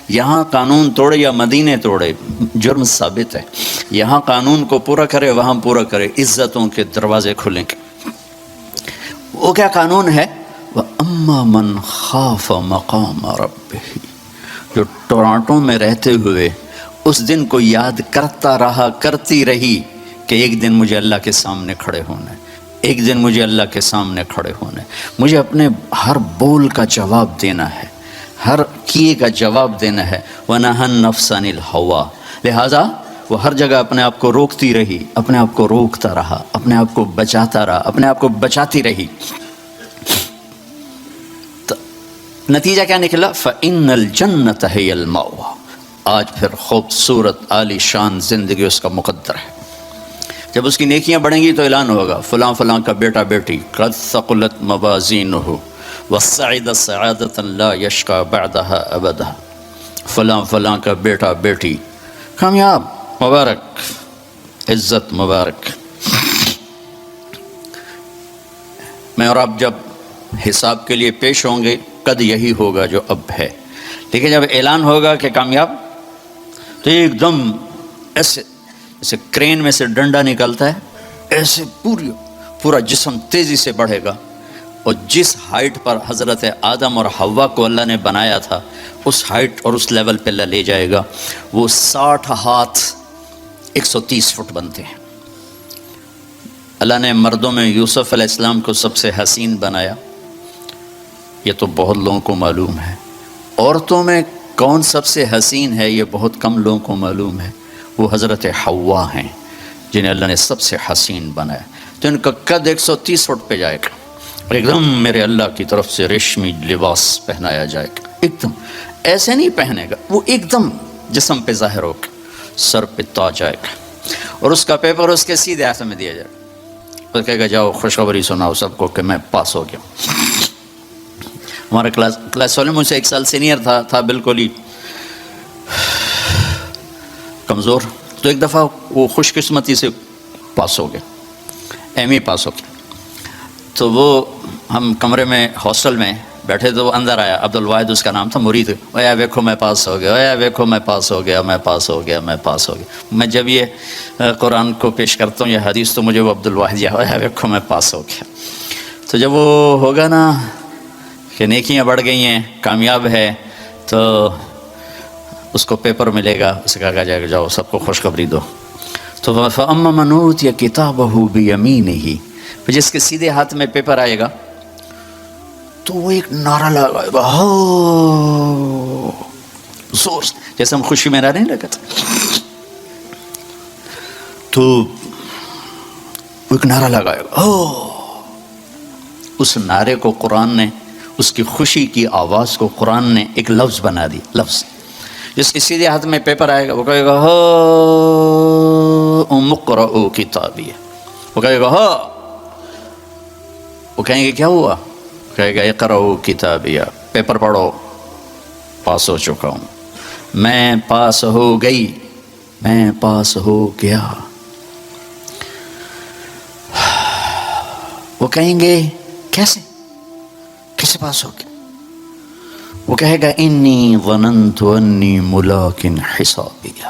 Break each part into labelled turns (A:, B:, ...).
A: یہاں قانون توڑے یا مدینے توڑے جرم ثابت ہے، یہاں قانون کو پورا کرے وہاں پورا کرے، عزتوں کے دروازے کھلیں گے۔ وہ کیا قانون ہے؟ وَأَمَّا مَنْ خَافَ مَقَامَ رَبِّهِ، جو ٹورانٹو میں رہتے ہوئے اس دن کو یاد کرتا رہا، کرتی رہی کہ ایک دن مجھے اللہ کے سامنے کھڑے ہونا ہے، ایک دن مجھے اللہ کے سامنے کھڑے ہونا ہے، مجھے اپنے ہر بول کا جواب دینا ہے، ہر کیے کا جواب دینا ہے۔ وَنَهَا النَّفْسَ عَنِ الْهَوَىٰ، لہٰذا وہ ہر جگہ اپنے آپ کو روکتی رہی، اپنے آپ کو روکتا رہا، اپنے آپ کو بچاتا رہا، اپنے آپ کو بچاتی رہی۔ تو نتیجہ کیا نکلا؟ فَإِنَّ الْجَنَّةَ هِيَ الْمَأْوَىٰ، آج پھر خوبصورت عالی شان زندگی اس کا مقدر ہے۔ جب اس کی نیکیاں بڑھیں گی تو اعلان ہوگا فلاں فلاں کا بیٹا بیٹی قد ثقلت موازینہ وسعد سعادۃ لا یشقى بعدها ابدا، فلاں فلاں کا بیٹا بیٹی کامیاب، مبارک، عزت مبارک۔ میں اور آپ جب حساب کے لیے پیش ہوں گے قد یہی ہوگا جو اب ہے، لیکن جب اعلان ہوگا کہ کامیاب تو ایک دم ایسے جیسے کرین میں سے ڈنڈا نکلتا ہے، ایسے پورا جسم تیزی سے بڑھے گا، اور جس ہائٹ پر حضرت آدم اور حوا کو اللہ نے بنایا تھا اس ہائٹ اور اس لیول پہ اللہ لے جائے گا۔ وہ 60 ہاتھ 130 فٹ بنتے ہیں۔ اللہ نے مردوں میں یوسف علیہ السلام کو سب سے حسین بنایا، یہ تو بہت لوگوں کو معلوم ہے۔ عورتوں میں کون سب سے حسین ہے یہ بہت کم لوگوں کو معلوم ہے، وہ حضرت حوا ہیں جنہیں اللہ نے سب سے حسین بنایا۔ تو ان کا قد 130 فٹ پہ جائے گا، اور ایک دم میرے اللہ کی طرف سے ریشمی لباس پہنایا جائے گا، ایک دم ایسے نہیں پہنے گا، وہ ایک دم جسم پہ ظاہر ہوگا، سر پہ تاج آئے گا، اور اس کا پیپر اس کے سیدھے ہاتھ میں دیا جائے گا، اور کہے گا جاؤ خوشخبری سناؤ سب کو کہ میں پاس ہو گیا۔ ہمارا کلاس والے مجھ سے 1 سال سینئر تھا بالکل ہی کمزور، تو ایک دفعہ وہ خوش قسمتی سے پاس ہو گیا، ایم ای پاس ہو گیا۔ تو وہ ہم کمرے میں ہاسٹل میں بیٹھے تو وہ اندر آیا، عبد الواحد اس کا نام تھا، مرید، اویا ویکھو میں پاس ہو گیا، اویا ویکھو میں پاس ہو گیا، میں پاس ہو گیا، میں پاس ہو گیا۔ میں جب یہ قرآن کو پیش کرتا ہوں یہ حدیث تو مجھے وہ عبد الواحد یا اویا ویکھو میں پاس ہو گیا۔ تو جب وہ ہوگا نا کہ نیکیاں بڑھ گئی ہیں، کامیاب ہے، تو اس کو پیپر ملے گا، اسے کہا جائے گا جاؤ سب کو خوشخبری دو۔ تو فَأَمَّا مَنْ أُوتِيَ كِتَابَهُ بِيَمِينِهِ، جس کے سیدھے ہاتھ میں پیپر آئے گا تو وہ ایک نعرہ لگائے گا، زور سے، جیسے ہم خوشی میں نعرہ نہیں لگاتے، تو وہ ایک نعرہ لگائے گا، اس نعرے کو قرآن نے، اس کی خوشی کی آواز کو قرآن نے ایک لفظ بنا دی، لفظ جس کے سیدھے ہاتھ میں پیپر آئے گا وہ کہے گا ہاؤم اقرؤوا کتابیہ، وہ کہے گا ہاں، وہ کہیں گے کیا ہوا؟ کہے گا اقرؤوا کتابیہ، پیپر پڑھو، پاس ہو چکا ہوں، میں پاس ہو گئی، میں پاس ہو گیا۔ وہ کہیں گے کیسے پاس ہو گیا؟ وہ کہے گا انی ظننت انی ملاق حسابیہ،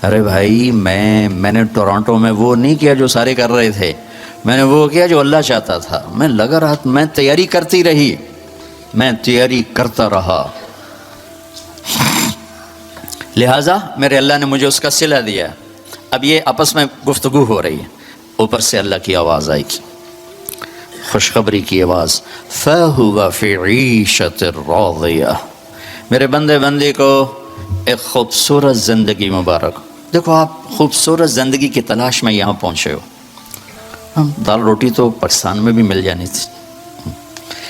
A: ارے بھائی میں نے ٹورانٹو میں وہ نہیں کیا جو سارے کر رہے تھے، میں نے وہ کیا جو اللہ چاہتا تھا، میں لگا رہا، میں تیاری کرتی رہی، میں تیاری کرتا رہا، لہٰذا میرے اللہ نے مجھے اس کا صلہ دیا۔ اب یہ آپس میں گفتگو ہو رہی ہے، اوپر سے اللہ کی آواز آئے گی، خوشخبری کی آواز، فَهُوَ فِي عِيشَةٍ رَاضِيَةٍ، میرے بندے کو ایک خوبصورت زندگی مبارک۔ دیکھو آپ خوبصورت زندگی کی تلاش میں یہاں پہنچے ہو، دال روٹی تو پاکستان میں بھی مل جانی تھی،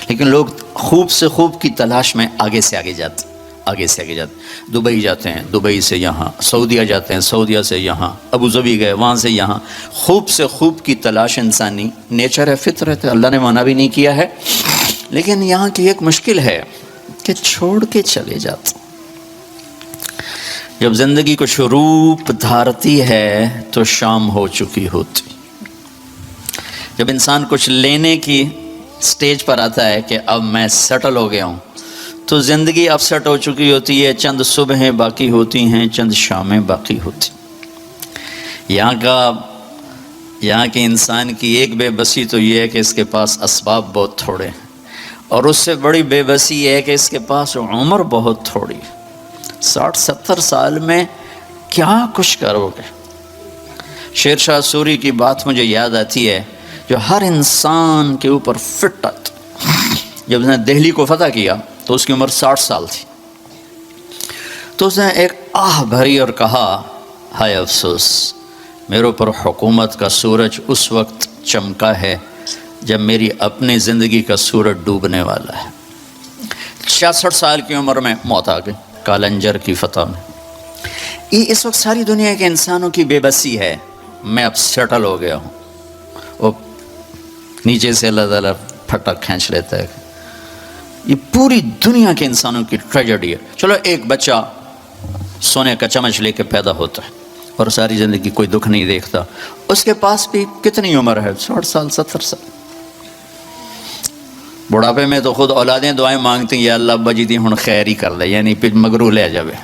A: لیکن لوگ خوب سے خوب کی تلاش میں آگے سے آگے جاتے، آگے سے آگے جاتے، دبئی جاتے ہیں، دبئی سے یہاں، سعودیہ جاتے ہیں، سعودیہ سے یہاں، ابوظبی گئے، وہاں سے یہاں، خوب سے خوب کی تلاش انسانی نیچر ہے، فطرت ہے، اللہ نے منع بھی نہیں کیا ہے، لیکن یہاں کی ایک مشکل ہے کہ چھوڑ کے چلے جاتے۔ جب زندگی کچھ روپ دھارتی ہے تو شام ہو چکی ہوتی، جب انسان کچھ لینے کی سٹیج پر آتا ہے کہ اب میں سیٹل ہو گیا ہوں، تو زندگی اپسٹ ہو چکی ہوتی ہے، چند صبحیں باقی ہوتی ہیں، چند شامیں باقی ہوتی. یہاں کے انسان کی ایک بے بسی تو یہ ہے کہ اس کے پاس اسباب بہت تھوڑے ہیں، اور اس سے بڑی بے بسی یہ ہے کہ اس کے پاس عمر بہت تھوڑی ہے. 60-70 سال میں کیا کچھ کرو گے؟ شیر شاہ سوری کی بات مجھے یاد آتی ہے جو ہر انسان کے اوپر فٹ آتی. جب اس نے دہلی کو فتح کیا تو اس کی عمر 60 سال تھی. تو اس نے ایک آہ بھری اور کہا، ہائے افسوس، میرے اوپر حکومت کا سورج اس وقت چمکا ہے جب میری اپنی زندگی کا سورج ڈوبنے والا ہے. 66 سال کی عمر میں موت آ گئی کالنجر کی فتح میں. یہ اس وقت ساری دنیا کے انسانوں کی بے بسی ہے. میں اب سیٹل ہو گیا ہوں. وہ نیچے سے اللہ تعالیٰ پھٹک کھینچ لیتا ہے. یہ پوری دنیا کے انسانوں کی ٹریجڈی ہے. چلو ایک بچہ سونے کا چمچ لے کے پیدا ہوتا ہے اور ساری زندگی کوئی دکھ نہیں دیکھتا، اس کے پاس بھی کتنی عمر ہے؟ 60 سال 70 سال. بڑھاپے میں تو خود اولادیں دعائیں مانگتی ہیں، یا اللہ ابا جی دی ہن خیر ہی کر لے، یعنی پھر مگرو لے جاوے.